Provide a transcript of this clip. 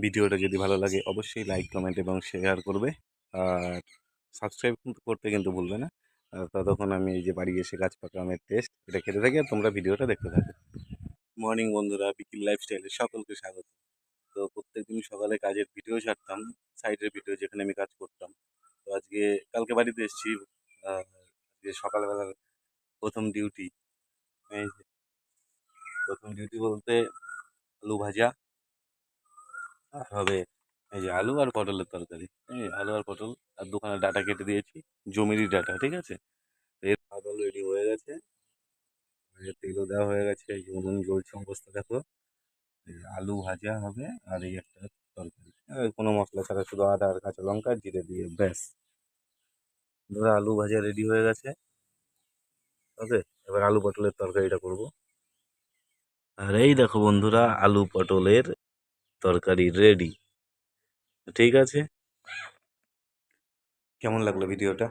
ভিডিওটা যদি ভালো লাগে অবশ্যই লাইক কমেন্ট এবং শেয়ার করবে। আর সাবস্ক্রাইব করতে কিন্তু ভুলবে না। ততক্ষণ আমি এই যে বাড়ি এসে গাছ পাকা আমের টেস্ট এটা খেতে থাকি আর তোমরা ভিডিওটা দেখতে থাকো। মর্নিং বন্ধুরা, বিকিল লাইফস্টাইলে সকলকে স্বাগত। তো প্রত্যেকদিন সকালে কাজের ভিডিও ছাড়তাম, সাইডের ভিডিও যেখানে আমি কাজ করতাম। তো কালকে বাড়িতে এসেছি। আজকে সকালবেলার প্রথম ডিউটি। এই যে প্রথম ডিউটি বলতে আলু ভাজা আর হবে এই যে আলু আর পটলের তরকারি। এই আলু আর পটল আর দোকানে ডাটা কেটে দিয়েছি, জমিরই ডাটা, ঠিক আছে। এর ভাত অলরেডি হয়ে গেছে, তেলও দেওয়া হয়ে গেছে, এই যে উনুন জ্বলছে, অবস্থা দেখো। এই আলু ভাজা হবে আর এই একটা তরকারি, কোনো মশলা ছাড়া, শুধু আদা আর কাঁচা লঙ্কা জিরে দিয়ে ব্যাস। ধরো আলু ভাজা রেডি হয়ে গেছে। ওকে, এবার আলু পটলের তরকারিটা করব। আর এই দেখো বন্ধুরা, আলু পটলের তরকারি রেডি। ঠিক আছে, কেমন লাগলো ভিডিওটা?